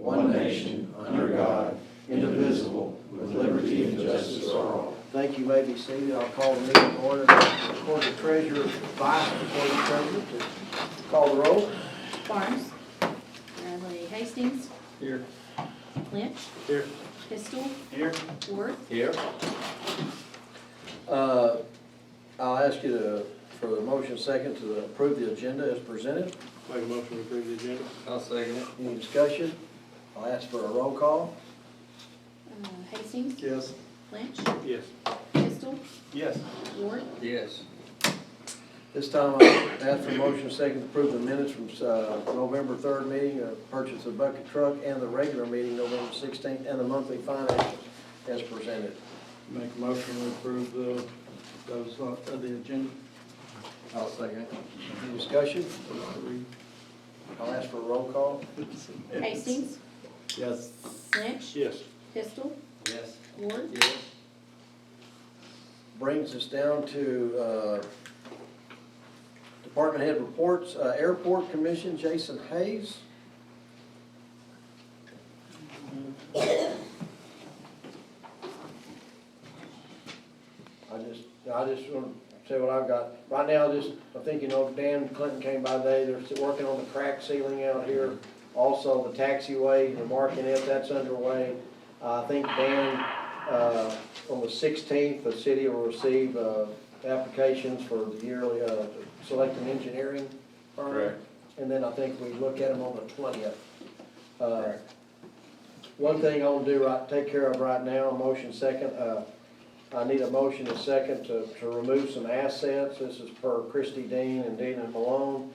one nation, under God, indivisible, with liberty and justice for all. Thank you. You may be seated. I'll call the meeting to order. Record the treasurer, vice recording treasurer to call the roll. Barnes. Bradley Hastings. Here. Lynch. Here. Pistol. Here. Ward. Here. I'll ask you to, for the motion second to approve the agenda as presented. Make a motion to approve the agenda. I'll second it. Any discussion? I'll ask for a roll call. Hastings. Yes. Lynch. Yes. Pistol. Yes. Ward. Yes. This time I'll ask for a motion second to approve the minutes from November 3rd meeting, purchase of bucket truck, and the regular meeting November 16th, and the monthly financials as presented. Make a motion to approve those of the agenda. I'll second it. Any discussion? I'll ask for a roll call. Hastings. Yes. Lynch. Yes. Pistol. Yes. Ward. Yes. Brings us down to department head reports. Airport Commission, Jason Hayes. I just want to say what I've got. Right now, I think, Dan Clinton came by today. They're still working on the crack ceiling out here. Also, the taxiway, the marking it, that's underway. I think Dan, on the 16th, the city will receive applications for the yearly selecting engineering firm. Correct. And then I think we look at them on the 20th. Correct. One thing I want to do take care of right now, a motion second. I need a motion and second to remove some assets. This is per Christy Dean and Dina Malone.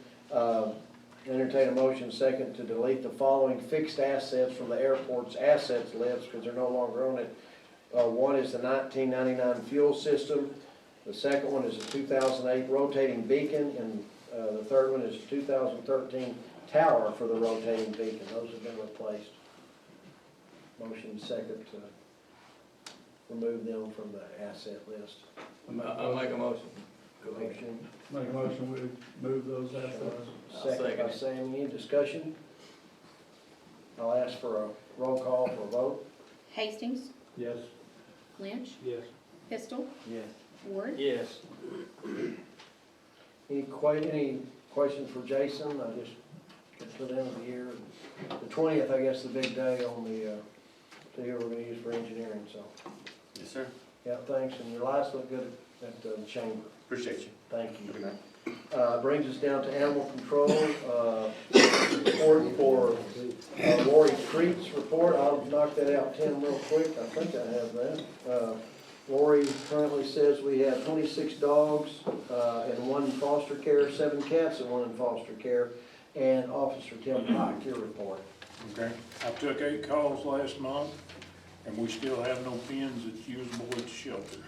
Entertain a motion second to delete the following fixed assets from the airport's assets list because they're no longer on it. One is the 1999 fuel system. The second one is a 2008 rotating beacon, and the third one is a 2013 tower for the rotating beacon. Those have been replaced. Motion second to remove them from the asset list. I'll make a motion. Motion Make a motion, we move those assets. second by Sam. Any discussion? I'll ask for a roll call for a vote. Hastings. Yes. Lynch. Yes. Pistol. Yes. Ward. Yes. Any questions for Jason? I just get to the end of the year. The 20th, I guess, the big day on the year we're going to use for engineering. So, Yes, sir. yeah, thanks. And your lights look good at the chamber. Appreciate you. Thank you. Good night. Brings us down to animal control. Report for Lori Treat's report. I'll knock that out, Tim, real quick. I think I have that. Lori currently says we have 26 dogs and 1 in foster care, 7 cats and 1 in foster care. And Officer Tim Pike, your report. Okay, I took 8 calls last month, and we still have no pens that's usable at the shelter.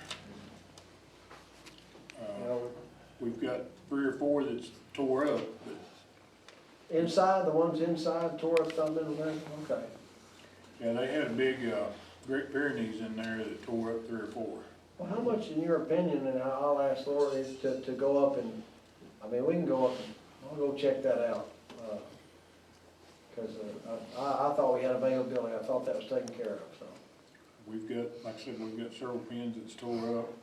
We've got 3 or 4 that's tore up, but Inside, the ones inside tore up something in there? Okay. yeah, they had big Great Pyrenees in there that tore up 3 or 4. Well, how much, in your opinion, and I'll ask Lori, to go up and, I mean, we can go up and, I'll go check that out. Because I thought we had availability. I thought that was taken care of, so. We've got, like I said, we've got several pens that's tore up.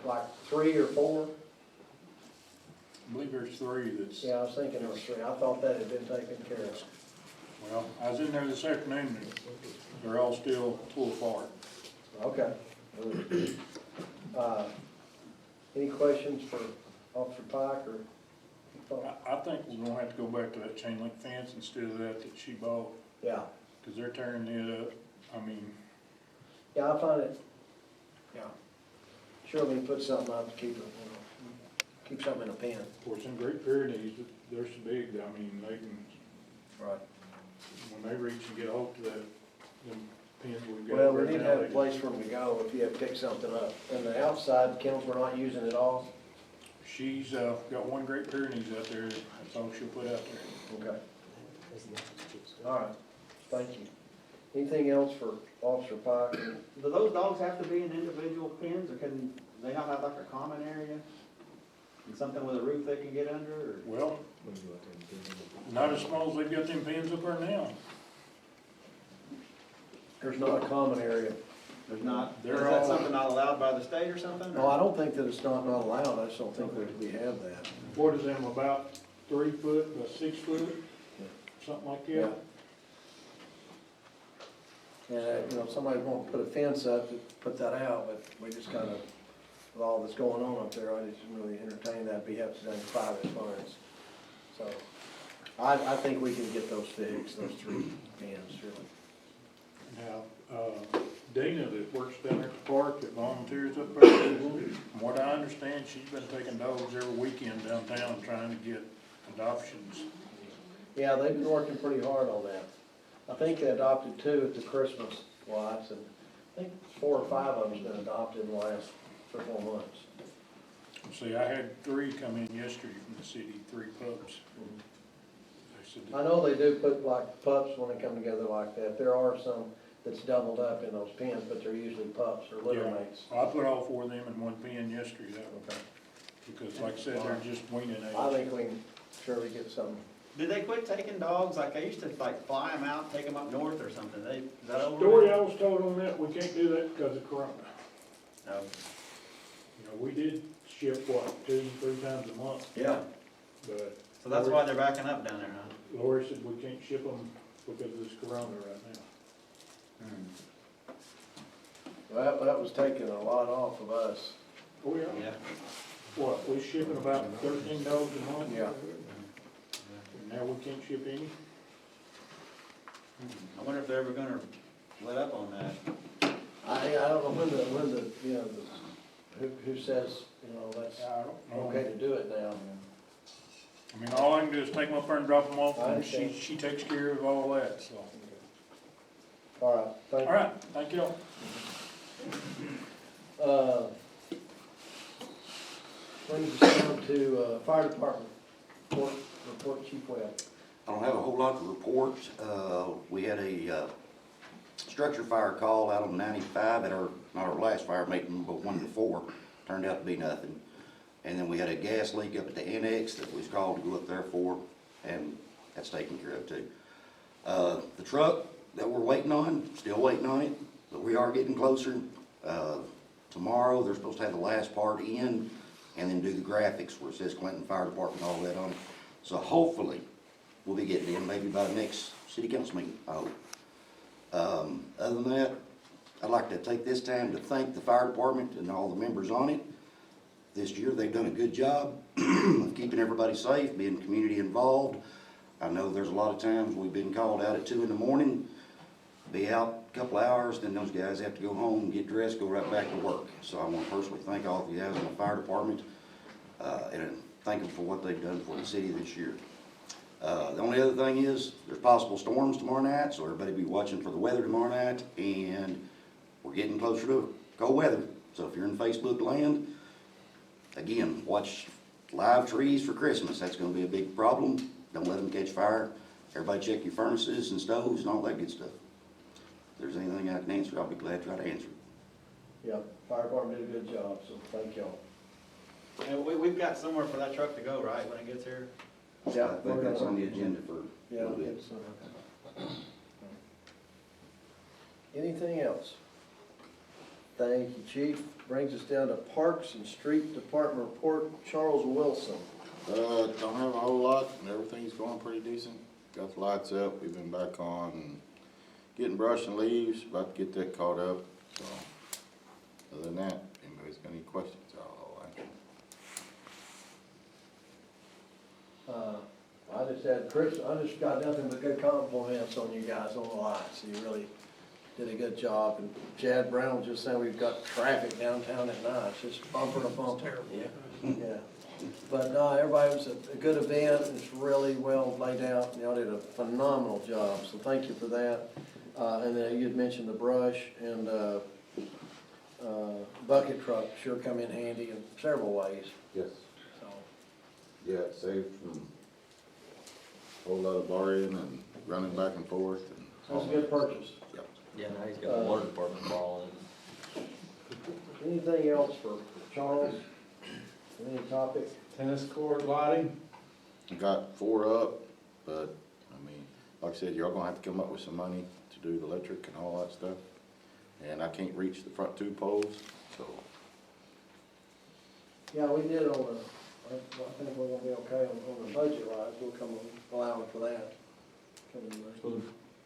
Like 3 or 4? I believe there's 3 that's, Yeah, I was thinking there was 3. I thought that had been taken care of. well, I was in there this afternoon, and they're all still tore apart. Okay. Any questions for Officer Pike or? I think we're gonna have to go back to that chain link fence instead of that she bought, Yeah. because they're tearing it up. I mean, Yeah, I find it, yeah. Sure, we put something up to keep it, keep something in a pen. of course, them Great Pyrenees, they're so big, I mean, they can, Right. when they reach and get off to that, them pins we've got. Well, we right need to now, have a they- place for them to go if you have to pick something up. And the outside kennels, we're not using it all? She's, got 1 Great Pyrenees out there, that's all she'll put out there. Okay. All right, thank you. Anything else for Officer Pike? Do those dogs have to be in individual pens, or can they not have like a common area? And something with a roof they can get under, or? Well, not as small as they've got them pins up there now. There's not a common area. There's not, is They're that all- something not allowed by the state or something? No, I don't think that it's not allowed, I just don't think we have that. What is them, about 3 foot, about 6 foot, something like Yeah. that? And, you know, somebody won't put a fence up to put that out, but we just kind of, with all that's going on up there, I just didn't really entertain that, we have to done private fines. So, I think we can get those fixed, those 3 pins, really. Now, Dana that works down at the park that volunteers up there, from what I understand, she's been taking dogs every weekend downtown trying to get adoptions. Yeah, they've been working pretty hard on that. I think they adopted 2 at the Christmas lots, and I think 4 or 5 of them's been adopted in the last 3 or 4 months. See, I had 3 come in yesterday from the city, 3 pups. They said I know they do put like pups when they come together like that. There are some that's doubled up in those pens, but they're usually pups or litter Yeah. mates. I put all 4 of them in one pen yesterday, because like I said, they're just weaning age. I think we can surely get something. Did they quit taking dogs? Like, they used to like fly them out, take them up north or something. Is that over? Story I was told on that, we can't do that because of Corona. No. You know, we did ship, what, 2, 3 times a month, Yeah. but So that's why they're backing up down there, huh? Lori said we can't ship them because of this Corona right now. Well, that was taking a lot off of us. Oh, yeah. Yeah. What, we shipping about 13 dogs a month? Yeah. And now we can't ship any? I wonder if they're ever gonna let up on that. I don't know when the, you know, who says, you know, that's I don't know. okay to do it now. I mean, all I can do is take them up there and drop them off, I and she understand. takes care of all that, so. All right, thank All you. right, thank you. Brings us down to, fire department, report Chief Webb. I don't have a whole lot to report. We had a structure fire call out on 95 at our, not our last fire meeting, but one before. Turned out to be nothing. And then we had a gas leak up at the annex that was called to go up there for, and that's taken care of too. The truck that we're waiting on, still waiting on it, but we are getting closer. Tomorrow, they're supposed to have the last part in and then do the graphics where it says Clinton Fire Department, all that on it. So hopefully, we'll be getting in maybe by the next city council meeting, I hope. Other than that, I'd like to take this time to thank the fire department and all the members on it. This year, they've done a good job of keeping everybody safe, being community involved. I know there's a lot of times we've been called out at 2 in the morning, be out a couple hours, then those guys have to go home, get dressed, go right back to work. So I want to personally thank all the guys in the fire department, and thank them for what they've done for the city this year. The only other thing is, there's possible storms tomorrow night, so everybody be watching for the weather tomorrow night, and we're getting closer to cold weather. So if you're in Facebook land, again, watch live trees for Christmas. That's gonna be a big problem. Don't let them catch fire. Everybody check your furnaces and stoves and all that good stuff. If there's anything I can answer, I'll be glad to try to answer it. Yeah, fire department did a good job, so thank y'all. And we've got somewhere for that truck to go, right, when it gets here? Yeah, I think that's on the agenda for a Yeah, little bit. it's, anything else? Thank you, Chief. Brings us down to Parks and Street Department report, Charles Wilson. Don't have a whole lot, and everything's going pretty decent. Got the lights up, we've been back on, and getting brush and leaves, about to get that caught up, so. Other than that, if anybody's got any questions, I'll answer. I just got nothing but good compliments on you guys on the lights. You really did a good job. And Chad Brown was just saying we've got traffic downtown at night, it's just bumper to bumper. Yeah. But no, everybody, was a good event, it's really well laid out, y'all did a phenomenal job, so thank you for that. And then you'd mentioned the brush and, bucket truck sure come in handy in several ways, Yes. so. Yeah, it saved from a whole lot of borrowing and running back and forth and. That's a good purchase. Yep. Yeah, now he's got the water department balling. Anything else for Charles? Any topic? Tennis court lighting? I got 4 up, but, I mean, like I said, y'all gonna have to come up with some money to do the electric and all that stuff. And I can't reach the front 2 poles, so. Yeah, we did on the, I think we're gonna be okay on the budget wise, we'll come allowing for that.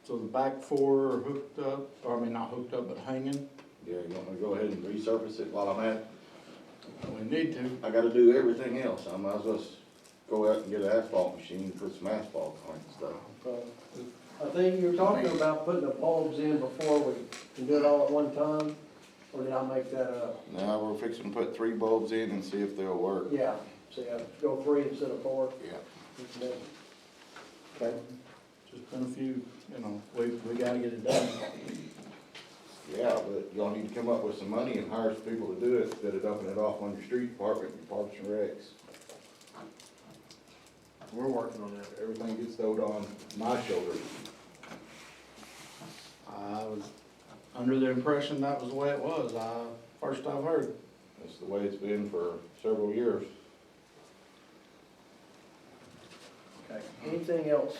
So the back 4 are hooked up, or I mean, not hooked up, but hanging? Yeah, you want me to go ahead and resurface it while I'm at it? We need to. I gotta do everything else, I might as well go out and get an asphalt machine, put some asphalt on it and stuff. I think you were talking about putting the bulbs in before we can do it all at one time, or did I make that up? Now, we're fixing to put 3 bulbs in and see if they'll work. Yeah, so yeah, go 3 instead of 4. Yeah. Okay. Just been a few, you know, we gotta get it done. Yeah, but y'all need to come up with some money and hire some people to do it, instead of dumping it off on your street department, your parks and recs. We're working on that. Everything gets stowed on my shoulders. I was under the impression that was the way it was, first I've heard. That's the way it's been for several years. Okay, anything else?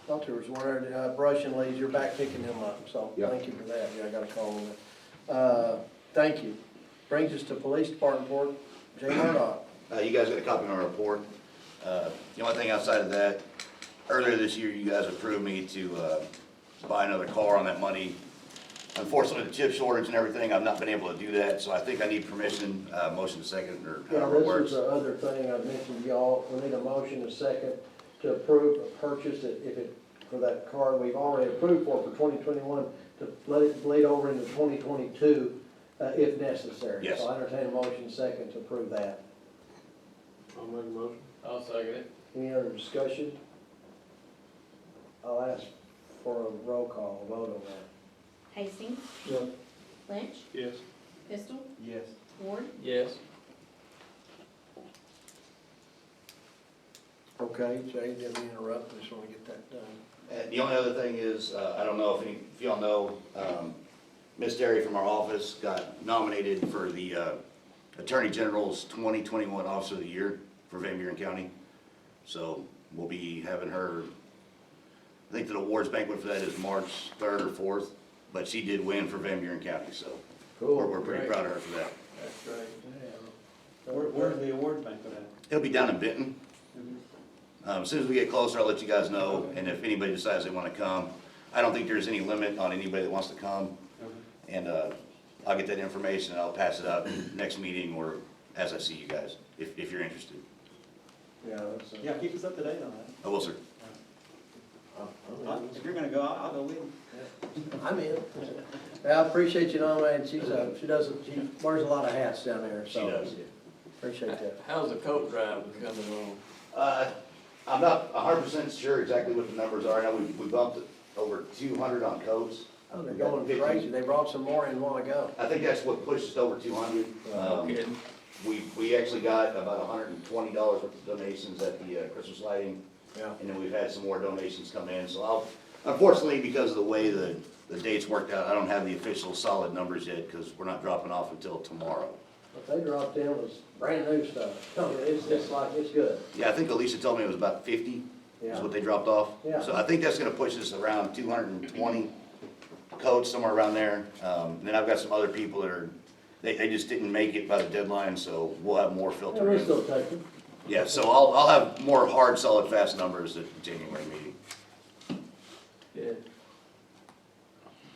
Thought there was one, brush and leaves, you're back picking them up, so Yeah. thank you for that, yeah, I got a call on that. Thank you. Brings us to police department report, Jay Murdoch. You guys got a copy of our report. The only thing outside of that, earlier this year, you guys approved me to buy another car on that money. Unfortunately, the chip shortage and everything, I've not been able to do that, so I think I need permission, motion second, or Yeah, however it this works. is the other thing I mentioned to y'all, we need a motion a second to approve a purchase for that car we've already approved for 2021, to let it bleed over into 2022, if necessary. Yes. So I entertain a motion second to approve that. I'll make a motion. I'll second it. Any other discussion? I'll ask for a roll call vote on that. Hastings, Yeah. Lynch, Yes. Pistol, Yes. Ward, Yes. Okay, Jay, didn't interrupt, I just want to get that done. And the only other thing is, I don't know if y'all know, Miss Terry from our office got nominated for the Attorney General's 2021 Officer of the Year for Van Buren County. So we'll be having her, I think the awards banquet for that is March 3rd or 4th, but she did win for Van Buren County, so we're pretty proud of her for that. That's great. Yeah. Where's the award banquet at? It'll be down in Benton. As soon as we get closer, I'll let you guys know, and if anybody decides they want to come. I don't think there's any limit on anybody that wants to come, and I'll get that information and I'll pass it out next meeting or as I see you guys, if you're interested. Yeah, that's, Yeah, keep us up to date on that. I will, sir. If you're gonna go, I'll go with you. I'm in. Yeah, I appreciate you nominating, she wears a lot of hats down there, She so. does. Appreciate that. How's the coat drive coming on? I'm not 100% sure exactly what the numbers are. I know we bumped it over 200 on codes. Oh, they're going crazy, they brought some more in a while ago. I think that's what pushed us over 200. Kidding. We actually got about $120 worth of donations at the Christmas lighting. Yeah. And then we've had some more donations come in, so unfortunately, because of the way the dates worked out, I don't have the official solid numbers yet, because we're not dropping off until tomorrow. What they dropped in was brand new stuff. It's good. Yeah, I think Alicia told me it was about 50 is Yeah. what they dropped off. Yeah. So I think that's gonna push us around 220 codes, somewhere around there. Then I've got some other people that they just didn't make it by the deadline, so we'll have more And filter we're in. still taking. Yeah, so I'll have more hard, solid, fast numbers at the January meeting. Yeah.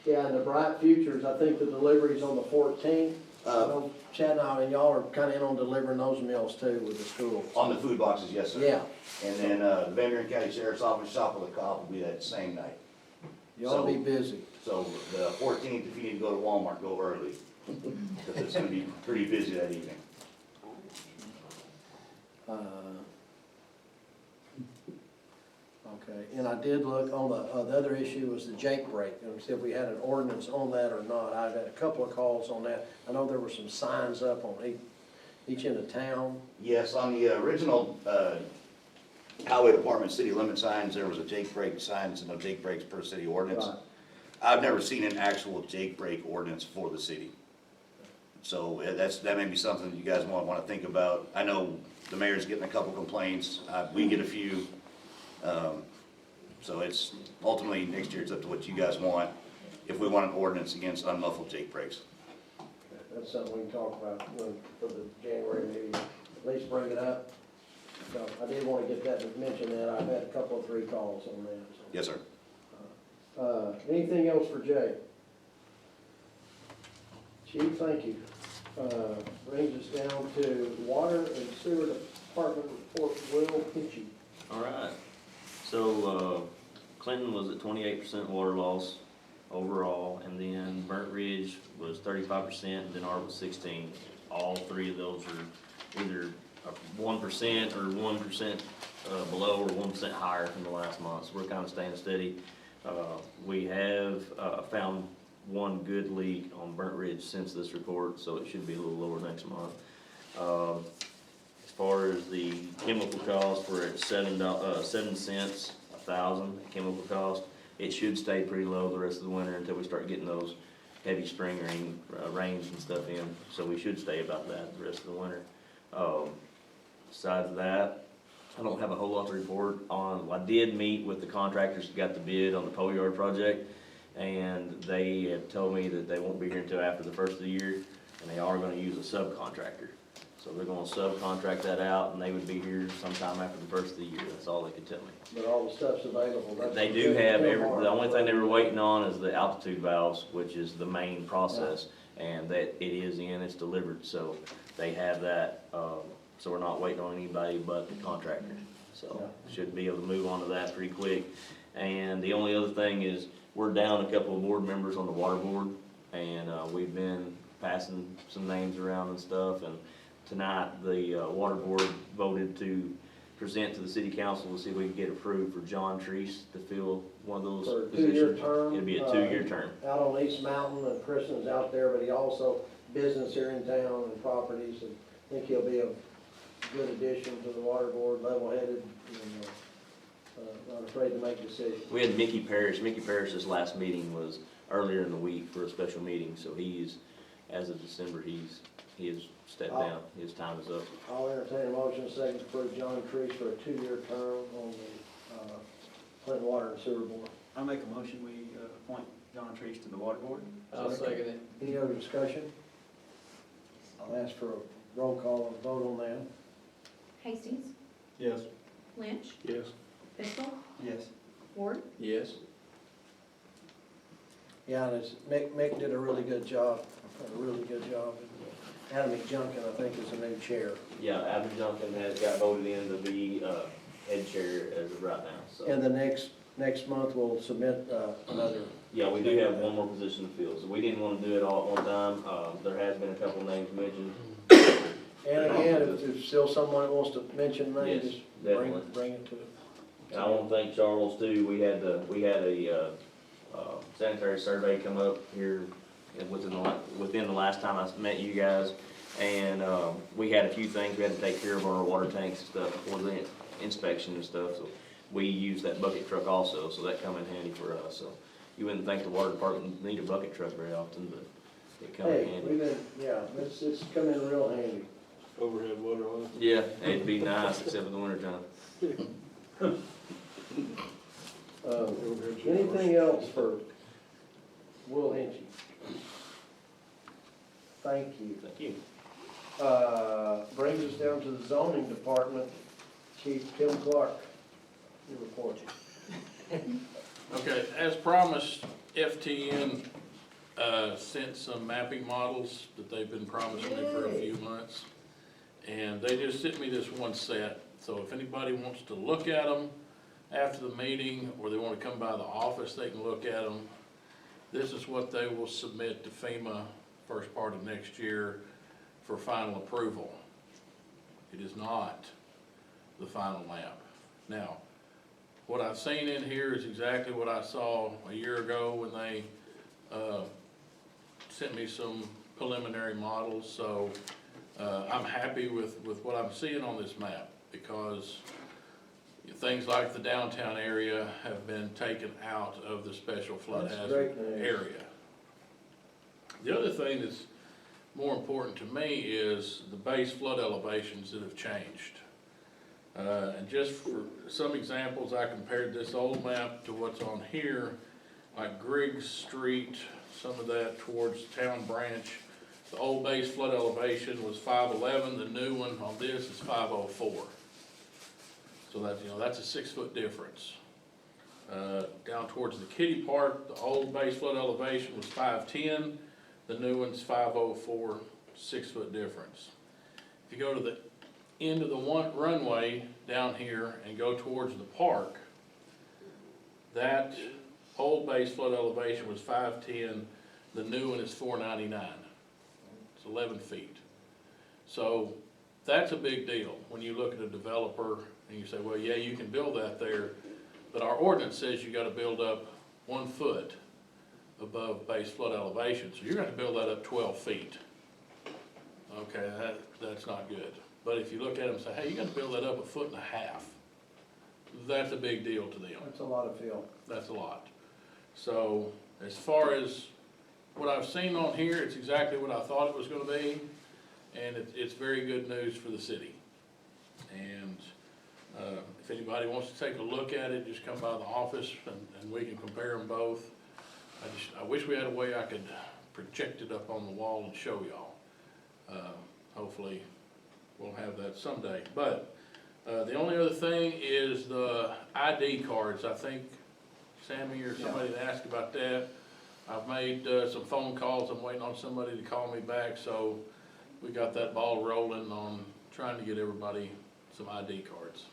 Yeah, and the Bright Futures, I think the delivery's on the 14th. I Uh, know Chad and I and y'all are kinda in on delivering those meals too with the school. On the food boxes, yes, sir. Yeah, And then, the Van Buren County Sheriff's Office Shop with a Cop will be that same night. y'all be busy. So the 14th, if you need to go to Walmart, go early, because it's gonna be pretty busy that evening. Okay, and I did look on the other issue was the Jake break, and see if we had an ordinance on that or not. I've had a couple of calls on that. I know there were some signs up on each end of town. Yes, on the original, Highway Department city limit signs, there was a Jake break sign, so no Jake breaks per city ordinance. Right. I've never seen an actual Jake break ordinance for the city. So that may be something that you guys want to think about. I know the mayor's getting a couple complaints, we get a few. So it's, ultimately, next year, it's up to what you guys want, if we want an ordinance against unmuffled Jake brakes. That's something we can talk about for the January meeting, at least bring it up. So I did want to get that, mention that, I've had a couple of 3 calls on that, so. Yes, sir. Anything else for Jay? Chief, thank you. Brings us down to Water and Sewer Department report, Will Hitchie. All right. So, Clinton was at 28% water loss overall, and then Burnt Ridge was 35%, and then Art was 16. All 3 of those are either 1% or 1% below or 1% higher from the last month. So we're kind of staying steady. We have found one good leak on Burnt Ridge since this report, so it should be a little lower next month. As far as the chemical cost, we're at 7 cents a thousand chemical cost. It should stay pretty low the rest of the winter until we start getting those heavy spring rains and stuff in. So we should stay about that the rest of the winter. Besides that, I don't have a whole lot to report on. I did meet with the contractors that got the bid on the pole yard project, and they have told me that they won't be here until after the first of the year, and they are gonna use a subcontractor. So they're gonna subcontract that out, and they would be here sometime after the first of the year. That's all they could tell me. But all the stuff's available. That's They what do have tomorrow. the only thing they were waiting on is the altitude valves, which is the main process, and that it is in, it's delivered, so they have that, so we're not waiting on anybody but the contractor. So, should be able to move on to that pretty quick. And the only other thing is, we're down a couple of board members on the water board, and, we've been passing some names around and stuff, and tonight, the, water board voted to present to the city council to see if we can get approved for John Treese to fill one of those For a positions. 2-year term. It'd be a 2-year term. Out on East Mountain, and Kristen's out there, but he also business here in town and properties, and I think he'll be a good addition to the water board, level-headed, and, not afraid to make decisions. We had Mickey Parrish. Mickey Parrish's last meeting was earlier in the week for a special meeting, so he's, as of December, he has stepped down. His time is up. I'll entertain a motion second to approve John Treese for a 2-year term on the, Clinton Water and Sewer Board. I make a motion, we appoint John Treese to the water board. I'll second it. Any other discussion? I'll ask for a roll call and vote on that. Hastings, Yes. Lynch, Yes. Pistol, Yes. Ward, Yes. Yeah, and Mick did a really good job, Adam McJunkin, I think, is the new chair. Yeah, Abby Duncan has got voted in to be head chair as of right now, so. And the next month, we'll submit another. Yeah, we do have one more position to fill, so we didn't want to do it all at one time. There has been a couple names mentioned. And again, if there's still someone that wants to mention names, Yes, just definitely. bring it to it. And I want to thank Charles too. We had a sanitary survey come up here within the last time I met you guys. And, we had a few things. We had to take care of our water tanks and stuff for the inspection and stuff. So we used that bucket truck also, so that come in handy for us. So you wouldn't think the water department need a bucket truck very often, but it come in Hey, handy. it's come in real handy. Overhead water line. Yeah, it'd be nice except in the wintertime. Anything else for Will Hinchey? Thank you. Thank you. Brings us down to the zoning department, Chief Tim Clark. Your report. Okay, as promised, FTN, sent some mapping models that they've been promising me for a few months. And they just sent me this one set, so if anybody wants to look at them after the meeting, or they wanna come by the office, they can look at them. This is what they will submit to FEMA first part of next year for final approval. It is not the final map. Now, what I've seen in here is exactly what I saw a year ago when they sent me some preliminary models, so I'm happy with what I'm seeing on this map, because things like the downtown area have been taken out of the special flood That's hazard great news. area. The other thing that's more important to me is the base flood elevations that have changed. And just for some examples, I compared this old map to what's on here, like Griggs Street, some of that towards Town Branch. The old base flood elevation was 511, the new one on this is 504. So that's, that's a 6-foot difference. Down towards the Kitty Park, the old base flood elevation was 510, the new one's 504, 6-foot difference. If you go to the end of the one runway down here and go towards the park, that old base flood elevation was 510, the new one is 499. It's 11 feet. So that's a big deal when you look at a developer and you say, well, yeah, you can build that there, but our ordinance says you gotta build up 1 foot above base flood elevation, so you're gonna build that up 12 feet. Okay, that's not good. But if you look at them and say, hey, you gotta build that up 1.5 feet, that's a big deal to them. That's a lot of fill. That's a lot. So as far as what I've seen on here, it's exactly what I thought it was gonna be, and it's very good news for the city. And if anybody wants to take a look at it, just come by the office and we can compare them both. I wish we had a way I could project it up on the wall and show y'all. Hopefully we'll have that someday. But the only other thing is the ID cards. I think Sammy or somebody had asked about that. I've made some phone calls. I'm waiting on somebody to call me back, so we got that ball rolling on trying to get everybody some ID cards.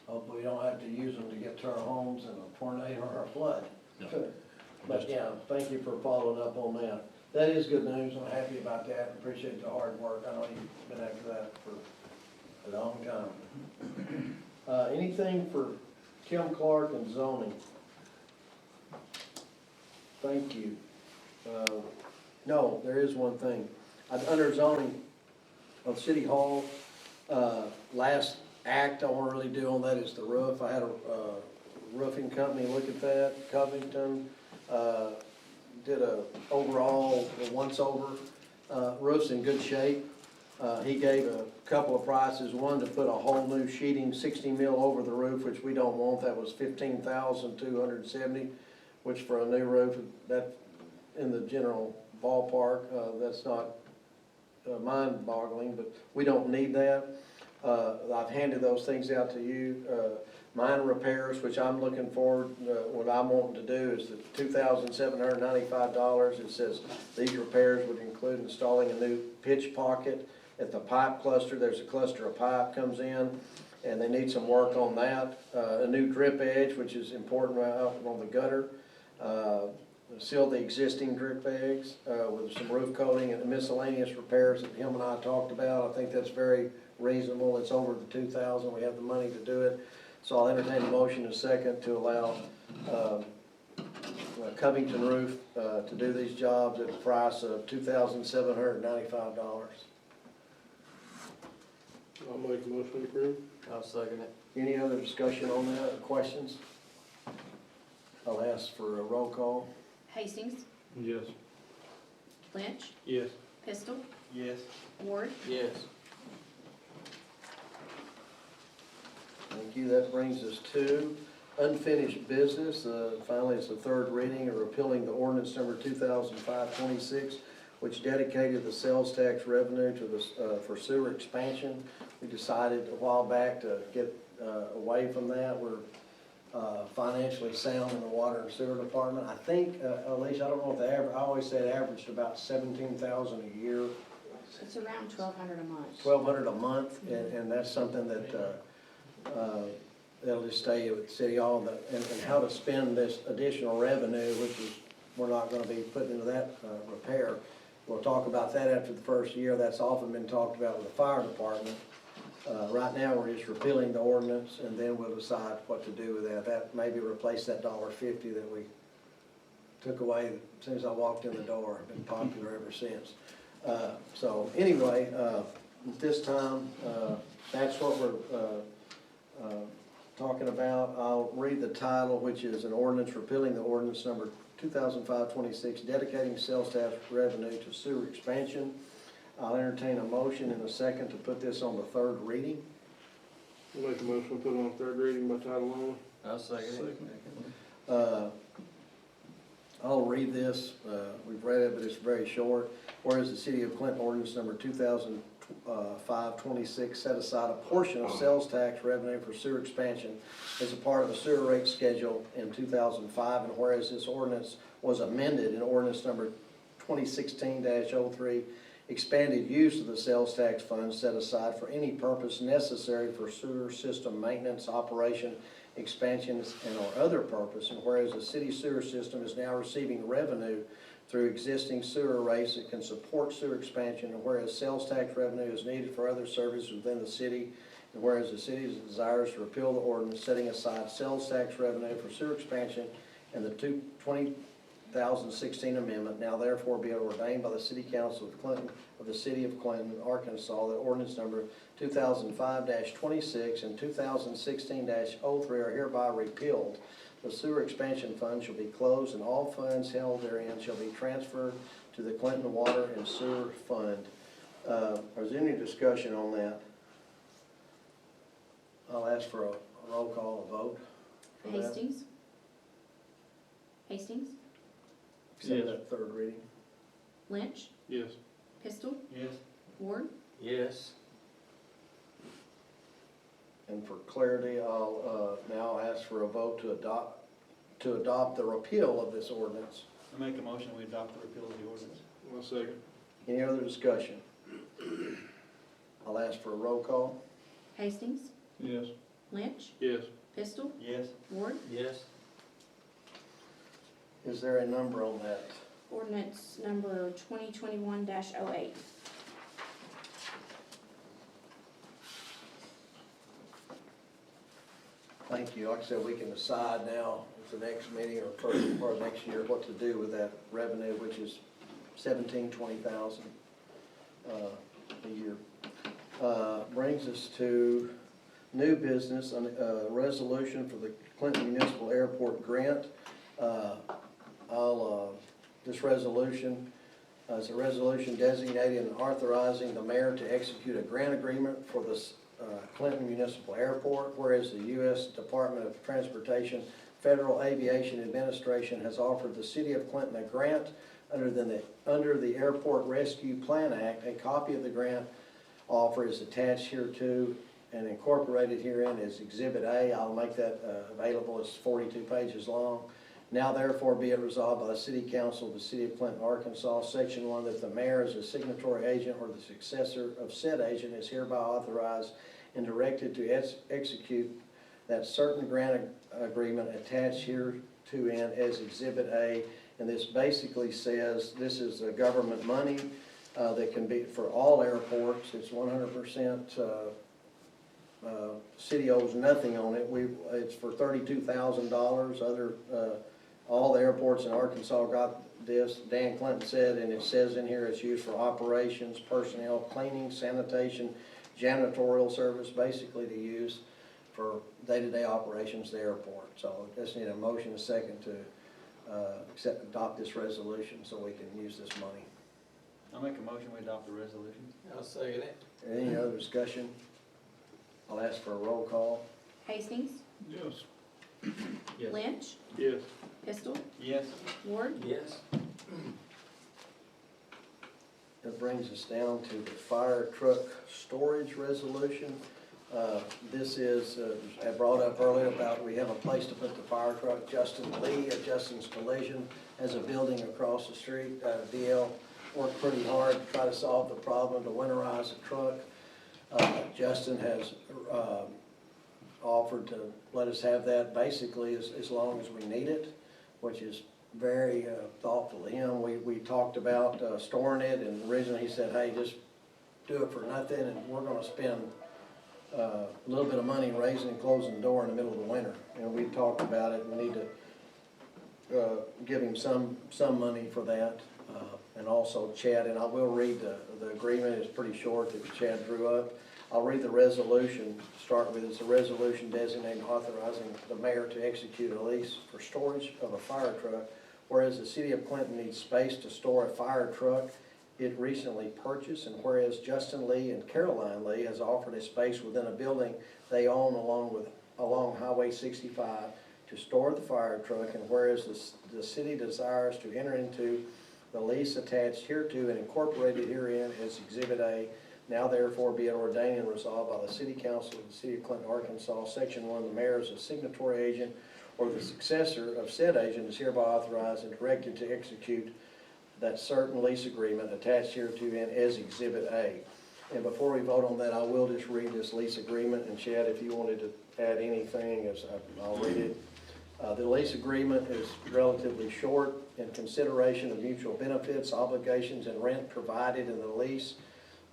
Hopefully we don't have to use them to get to our homes in a tornado or a flood. No. But yeah, thank you for following up on that. That is good news. I'm happy about that. Appreciate the hard work. I know you've been after that for a long time. Anything for Kim Clark and zoning? Thank you. No, there is one thing. Under zoning of City Hall, last act I want to really do on that is the roof. I had a roofing company look at that, Covington, did a overall, once over. Roof's in good shape. He gave a couple of prices, one to put a whole new sheeting, 60 mil over the roof, which we don't want. That was $15,270, which for a new roof, that in the general ballpark, that's not mind-boggling, but we don't need that. I've handed those things out to you. Mine repairs, which I'm looking forward, what I'm wanting to do is the $2,795. It says these repairs would include installing a new pitch pocket at the pipe cluster. There's a cluster of pipe comes in, and they need some work on that. A new drip edge, which is important right out on the gutter. Seal the existing drip edge with some roof coating and the miscellaneous repairs that him and I talked about. I think that's very reasonable. It's over the $2,000. We have the money to do it. So I'll entertain a motion in a second to allow Covington Roof to do these jobs at a price of $2,795. I'll make a motion to approve. I'll second it. Any other discussion on that or questions? I'll ask for a roll call. Hastings, Yes. Lynch, Yes. Pistol, Yes. Ward, Yes. Thank you. That brings us to unfinished business. Finally, it's the third reading of repealing the ordinance number 2005-26, which dedicated the sales tax revenue to the, for sewer expansion. We decided a while back to get away from that. We're financially sound in the water and sewer department. I think, Alicia, I don't know if the average, I always say it averaged about $17,000 a year. it's around $1,200 a month. $1,200 a month, and that's something that, that'll just stay with City Hall, and how to spend this additional revenue, which is, we're not gonna be putting into that, repair. We'll talk about that after the first year. That's often been talked about with the fire department. Right now, we're just repealing the ordinance, and then we'll decide what to do with that. That maybe replace that $1.50 that we took away as soon as I walked in the door. Been popular ever since. So anyway, at this time, that's what we're talking about. I'll read the title, which is an ordinance repealing the ordinance number 2005-26, dedicating sales tax revenue to sewer expansion. I'll entertain a motion in a second to put this on the third reading. Make a motion to put on third reading by title only. I'll second I'll read this, we've read it, but it's very short. Whereas the City of Clinton ordinance number 2005-26 set aside a portion of sales tax revenue for sewer expansion as a part of a sewer rate schedule in 2005, and whereas this ordinance was amended in ordinance number 2016-03, expanded use of the sales tax funds set aside for any purpose necessary for sewer system maintenance, operation, expansions, and or other purpose, and whereas the city sewer system is now receiving revenue through existing sewer rates that can support sewer expansion, and whereas sales tax revenue is needed for other services within the city, and whereas the city desires to repeal the ordinance setting aside sales tax revenue for sewer expansion and the 2016 amendment, now therefore be ordained by the City Council of Clinton, of the City of Clinton, Arkansas, that ordinance number 2005-26 and 2016-03 are hereby repealed. The sewer expansion fund shall be closed, and all funds held therein shall be transferred to the Clinton Water and Sewer Fund. Is there any discussion on that? I'll ask for a roll call, a vote for that. Hastings? Hastings? Accept that third reading. Lynch? Yes. Pistol? Yes. Ward? Yes. And for clarity, I'll now ask for a vote to adopt the repeal of this ordinance. I make a motion, we adopt the repeal of the ordinance. One second. Any other discussion? I'll ask for a roll call. Hastings? Yes. Lynch? Yes. Pistol? Yes. Ward? Yes. Is there a number on that? Ordinance number 2021-08. Thank you. Like I said, we can decide now at the next meeting or first part of next year what to do with that revenue, which is $20,000 a year. Brings us to new business, a resolution for the Clinton Municipal Airport grant. This resolution is a resolution designating and authorizing the mayor to execute a grant agreement for the Clinton Municipal Airport, whereas the U.S. Department of Transportation Federal Aviation Administration has offered the City of Clinton a grant under the Airport Rescue Plan Act. A copy of the grant offer is attached hereto and incorporated herein as Exhibit A. I'll make that available. It's 42 pages long. Now therefore be it resolved by the City Council of the City of Clinton, Arkansas, Section 1, that the mayor as a signatory agent or the successor of said agent is hereby authorized and directed to execute that certain grant agreement attached here to and as Exhibit A. And this basically says this is government money that can be for all airports. It's 100%. City owes nothing on it. It's for $32,000. All the airports in Arkansas got this. Dan Clinton said, and it says in here, it's used for operations, personnel, cleaning, sanitation, janitorial service, basically to use for day-to-day operations of the airport. So I just need a motion, a second to adopt this resolution so we can use this money. I'll make a motion, we adopt the resolution. I'll second it. Any other discussion? I'll ask for a roll call. Hastings? Yes. Yes. Lynch? Yes. Pistol? Yes. Ward? Yes. That brings us down to the fire truck storage resolution. This is, I brought up earlier about we have a place to put the fire truck. Justin Lee at Justin's Collision has a building across the street. DL worked pretty hard to try to solve the problem to winterize the truck. Justin has offered to let us have that basically as long as we need it, which is very thoughtful of him. We talked about storing it, and originally he said, hey, just do it for nothing, and we're gonna spend a little bit of money raising and closing the door in the middle of the winter. And we talked about it, we need to give him some money for that. And also Chad, and I will read the agreement, it's pretty short that Chad drew up. I'll read the resolution, start with, it's a resolution designating authorizing the mayor to execute a lease for storage of a fire truck, whereas the City of Clinton needs space to store a fire truck it recently purchased, and whereas Justin Lee and Caroline Lee has offered a space within a building they own along Highway 65 to store the fire truck, and whereas the city desires to enter into the lease attached hereto and incorporated herein as Exhibit A, now therefore be it ordained and resolved by the City Council of the City of Clinton, Arkansas, Section 1, the mayor as a signatory agent or the successor of said agent is hereby authorized and directed to execute that certain lease agreement attached hereto and as Exhibit A. And before we vote on that, I will just read this lease agreement, and Chad, if you wanted to add anything, I'll read it. The lease agreement is relatively short in consideration of mutual benefits, obligations, and rent provided in the lease.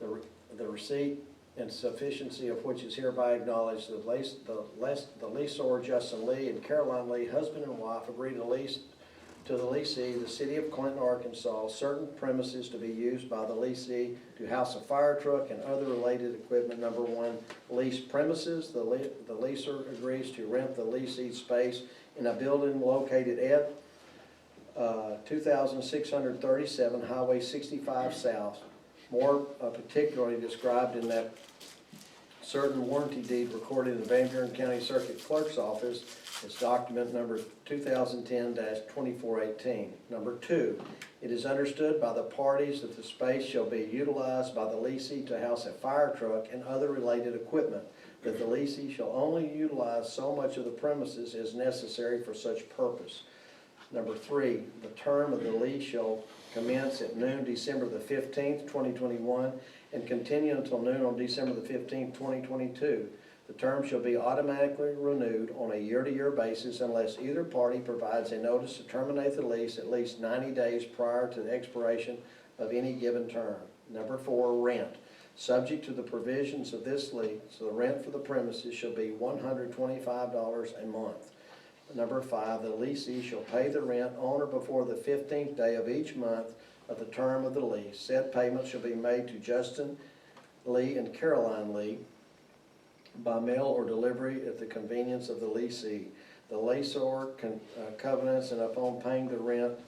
The receipt and sufficiency of which is hereby acknowledged. The leaseor, Justin Lee and Caroline Lee, husband and wife, agree to lease to the leasee, the City of Clinton, Arkansas, certain premises to be used by the leasee to house a fire truck and other related equipment. Number 1, lease premises. The leaser agrees to rent the leasee space in a building located at 2637 Highway 65 South, more particularly described in that certain warranty deed recorded in the Van Buren County Circuit Clerk's Office. It's document number 2010-2418. Number 2, it is understood by the parties that the space shall be utilized by the leasee to house a fire truck and other related equipment, that the leasee shall only utilize so much of the premises as necessary for such purpose. Number 3, the term of the lease shall commence at noon December the 15th, 2021, and continue until noon on December the 15th, 2022. The term shall be automatically renewed on a year-to-year basis unless either party provides a notice to terminate the lease at least 90 days prior to the expiration of any given term. Number 4, rent. Subject to the provisions of this lease, so the rent for the premises shall be $125 a month. Number 5, the leasee shall pay the rent on or before the 15th day of each month of the term of the lease. Said payment shall be made to Justin Lee and Caroline Lee by mail or delivery at the convenience of the leasee. The leaseor covenants, and upon paying the rent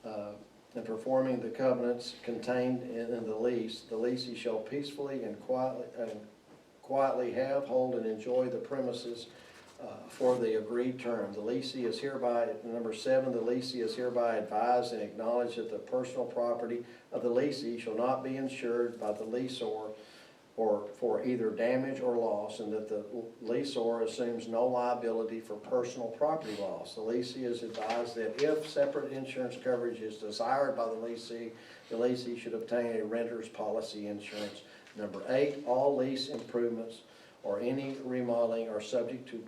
and performing the covenants contained in the lease, the leasee shall peacefully and quietly have, hold, and enjoy the premises for the agreed term. The leasee is hereby, number 7, the leasee is hereby advised and acknowledged that the personal property of the leasee shall not be insured by the leaseor or for either damage or loss, and that the leaseor assumes no liability for personal property loss. The leasee is advised that if separate insurance coverage is desired by the leasee should obtain a renter's policy insurance. Number 8, all lease improvements or any remodeling are subject to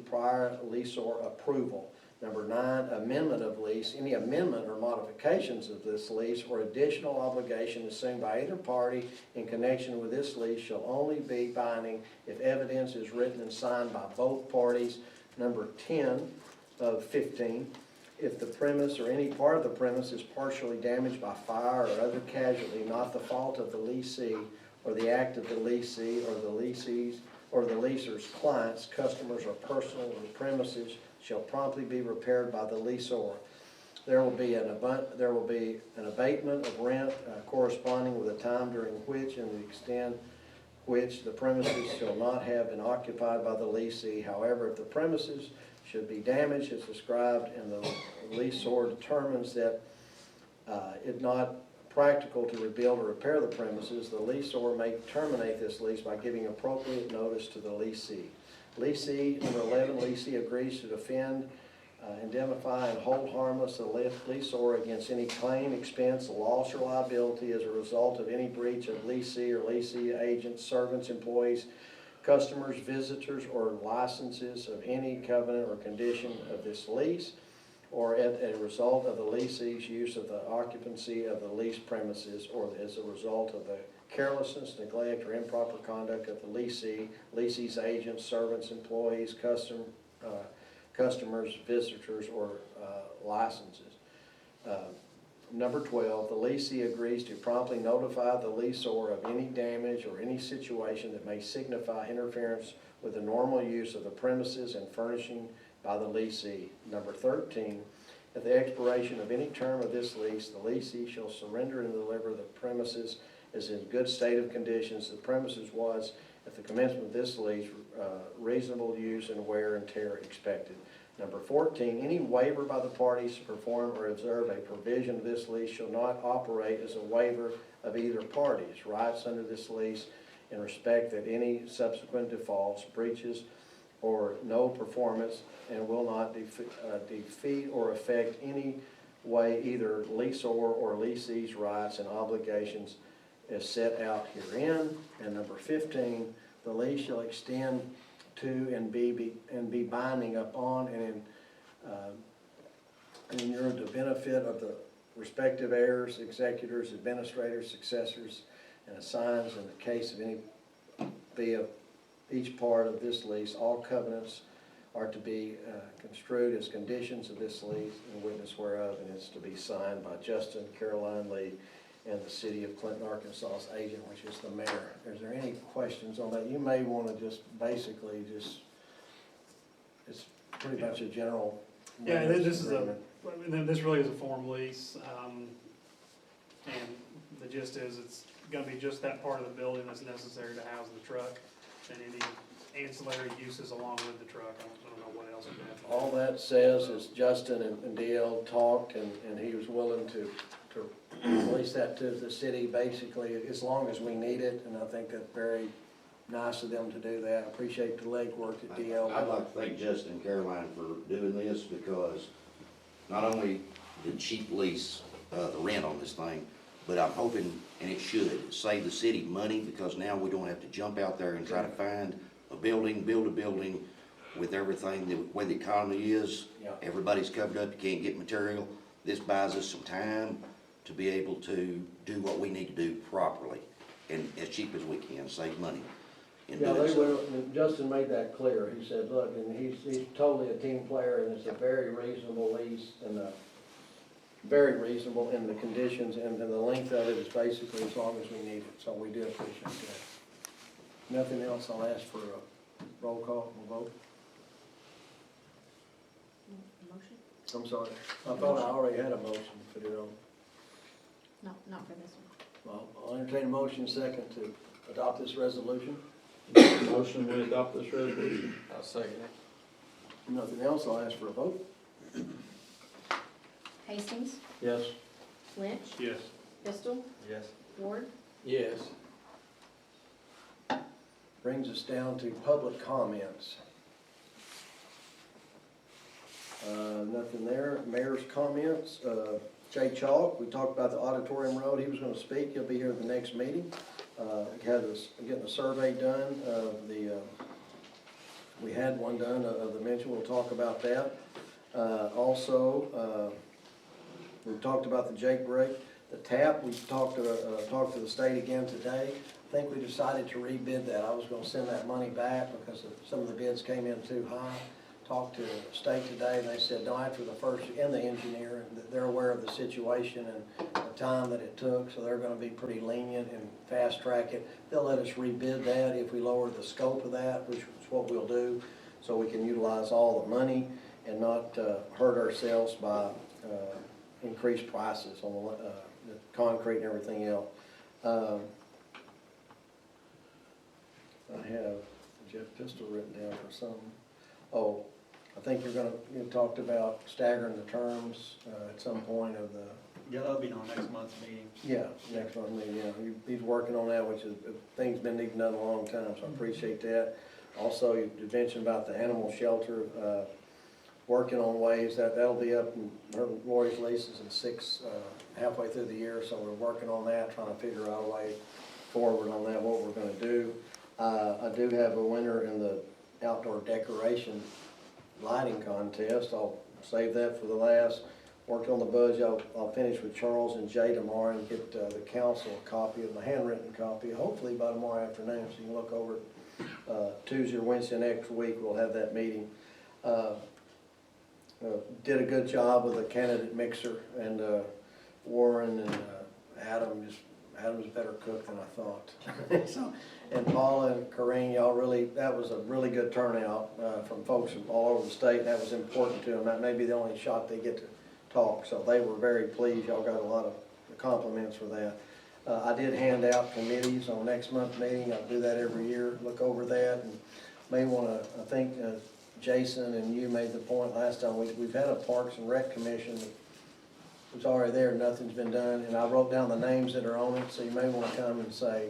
prior leaseor approval. Number 9, amendment of lease. Any amendment or modifications of this lease or additional obligation assumed by either party in connection with this lease shall only be binding if evidence is written and signed by both parties. Number 10 of 15, if the premise or any part of the premise is partially damaged by fire or other casualty, not the fault of the leasee or the act of the leasee or the lessee's or the leaser's clients, customers, or personal or premises shall promptly be repaired by the leaseor. There will be an abatement of rent corresponding with the time during which and the extent which the premises shall not have been occupied by the leasee. However, if the premises should be damaged as described and the leaseor determines that it not practical to rebuild or repair the premises, the leaseor may terminate this lease by giving appropriate notice to the leasee. Leasee, number 11, leasee agrees to defend, indemnify, and hold harmless the leaseor against any claim, expense, loss, or liability as a result of any breach of leasee or leasee agents, servants, employees, customers, visitors, or licenses of any covenant or condition of this lease, or as a result of the leasee's use of the occupancy of the leased premises, or as a result of the carelessness, neglect, or improper conduct of the leasee's agents, servants, employees, customers, visitors, or licenses. Number 12, the leasee agrees to promptly notify the leaseor of any damage or any situation that may signify interference with the normal use of the premises and furnishing by the leasee. Number 13, At the expiration of any term of this lease, the leasee shall surrender and deliver the premises as in good state of conditions the premises was at the commencement of this lease, reasonable use and wear and tear expected. Number 14, any waiver by the parties to perform or observe a provision of this lease shall not operate as a waiver of either party's rights under this lease in respect that any subsequent defaults, breaches, or no performance, and will not defeat or affect any way either leaseor or leasee's rights and obligations as set out herein. And number 15, the lease shall extend to and be binding upon and inure the benefit of the respective heirs, executors, administrators, successors, and assigns in the case of any via each part of this lease. All covenants are to be construed as conditions of this lease and witness whereof, and it's to be signed by Justin Caroline Lee and the city of Clinton, Arkansas's agent, which is the mayor. Is there any questions on that? You may want to just basically it's pretty much a general. Yeah, this is agreement. this really is a form lease, and the gist is it's gonna be just that part of the building that's necessary to house the truck, and any ancillary uses along with the truck. I don't know what else we have. All that says is Justin and DL talked, and he was willing to release that to the city, basically, as long as we need it, and I think that's very nice of them to do that. I appreciate the legwork that DL. I'd like to thank Justin and Caroline for doing this, because not only the cheap lease, the rent on this thing, but I'm hoping, and it should, save the city money, because now we don't have to jump out there and try to find a building, build a building with everything, the way the economy is. Yeah. Everybody's covered up, you can't get material. This buys us some time to be able to do what we need to do properly, and as cheap as we can, save money in Yeah, doing they so. will, and Justin made that clear. He said, look, and he's totally a team player, and it's a very reasonable lease, and very reasonable in the conditions, and the length of it is basically as long as we need it, so we do appreciate that. Nothing else, I'll ask for a roll call, we'll vote. Motion? I'm sorry, I thought I already had a motion to put it on. No, not for this one. Well, I'll entertain a motion second to adopt this resolution. Motion, we adopt this resolution. I'll second it. Nothing else, I'll ask for a vote. Hastings, Yes. Lynch, Yes. Pistol, Yes. Ward, Yes. Brings us down to public comments. Nothing there. Mayor's comments. Jay Chalk, we talked about the auditorium road. He was gonna speak. He'll be here at the next meeting. Getting a survey done of we had one done of the mention. We'll talk about that. Also, we talked about the Jake break. The tap, we talked to the state again today. I think we decided to rebid that. I was gonna send that money back because some of the bids came in too high. Talked to the state today, and they said, no, after the first, and the engineer, and they're aware of the situation and the time that it took, so they're gonna be pretty lenient and fast track it. They'll let us rebid that if we lower the scope of that, which is what we'll do, so we can utilize all the money and not hurt ourselves by increased prices on the concrete and everything else. I have Jeff Pistol written down for something. Oh, I think you talked about staggering the terms at some point of the. Yeah, that'll be on next month's meeting. Yeah, next one, yeah, he's working on that, which is, thing's been needing done a long time, so I appreciate that. Also, you mentioned about the animal shelter, working on ways, that'll be up in Lori's leases in halfway through the year, so we're working on that, trying to figure out a way forward on that, what we're gonna do. I do have a winner in the outdoor decoration lighting contest. I'll save that for the last. Worked on the budget. I'll finish with Charles and Jay tomorrow and get the council a copy of my handwritten copy, hopefully by tomorrow afternoon, so you can look over it. Tuesday or Wednesday next week, we'll have that meeting. Did a good job with the candidate mixer, and Warren and Adam's a better cook than I thought. So, and Paula and Corinne, that was a really good turnout from folks from all over the state. That was important to them. That may be the only shot they get to talk, so they were very pleased. Y'all got a lot of compliments for that. I did hand out committees on next month's meeting. I do that every year, look over that, and may wanna, I think, Jason and you made the point last time, we've had a Parks and Rec Commission that was already there, nothing's been done, and I wrote down the names that are on it, so you may wanna come and say,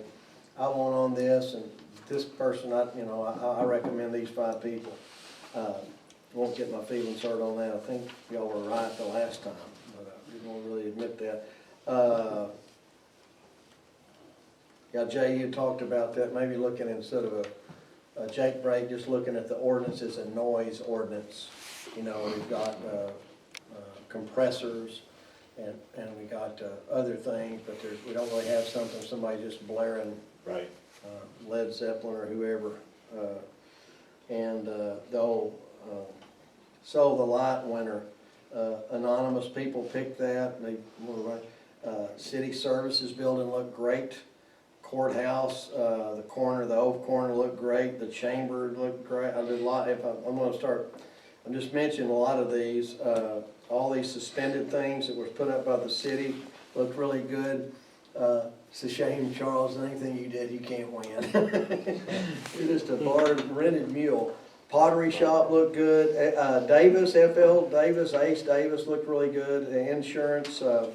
I want on this, and this person, I recommend these 5 people. Won't get my feelings hurt on that, I think y'all were right the last time, but we won't really admit that. Yeah, Jay, you talked about that, maybe looking instead of a Jake break, just looking at the ordinances and noise ordinance. We've got compressors and we got other things, but we don't really have somebody just blaring Right. Led Zeppelin or whoever. And the old Soul the Light winner, anonymous people picked that. City Services building looked great. Courthouse, the old corner looked great, the chamber looked great. I did a lot, I'm just mentioning a lot of these, all these suspended things that was put up by the city looked really good. It's a shame, Charles, anything you did, you can't win. You're just a barred, rented mule. Pottery shop looked good. Davis, Ace Davis looked really good. The insurance, the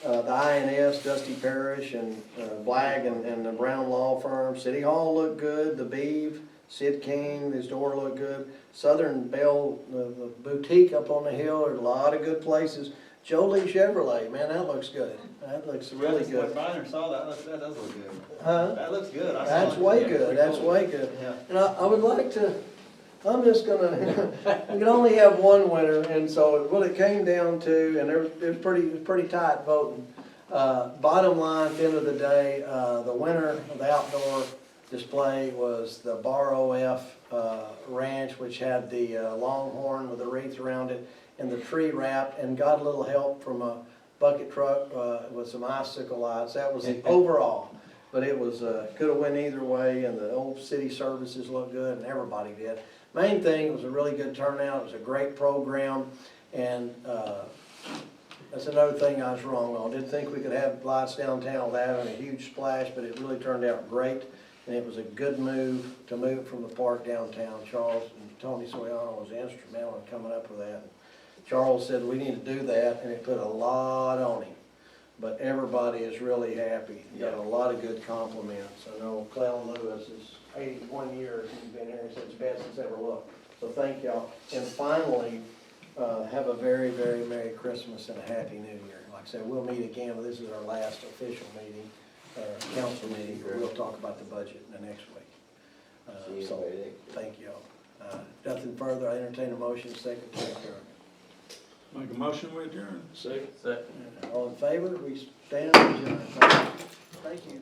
INS, Dusty Parrish, and Blag and the Brown Law Firm. City Hall looked good. The Beeve, Sid King, his door looked good. Southern Bell, the boutique up on the hill, there's a lot of good places. Jolie Chevrolet, man, that looks good. That looks really good. Briner saw that does look good. Huh? That looks good. I saw That's it. way Yeah, good, pretty that's cool. way good. Yeah. And I would like to, I'm just gonna, we can only have one winner, and so what it came down to, and it was pretty tight voting. Bottom line, at the end of the day, the winner of the outdoor display was the Bar OF Ranch, which had the longhorn with the wreath around it and the tree wrap, and got a little help from a bucket truck with some icicle lights. That was the overall. But it was, could have went either way, and the old city services looked good, and everybody did. Main thing, it was a really good turnout, it was a great program, and that's another thing I was wrong on. Didn't think we could have lights downtown without having a huge splash, but it really turned out great, and it was a good move to move from the park downtown. Charles and Tony Soyano was instrumental in coming up with that. Charles said we need to do that, and it put a lot on him. But everybody is really happy. Got a lot of good compliments. I know Clell Lewis is 81 years, he's been here, he said it's the best it's ever looked. So thank y'all. And finally, have a very, very Merry Christmas and a Happy New Year. Like I said, we'll meet again, but this is our last official meeting, council meeting. We'll talk about the budget in the next week. So thank y'all. Nothing further, I entertain a motion, second to adjourn. Make a motion, we adjourn. Second. All in favor, we stand adjourned. Thank you.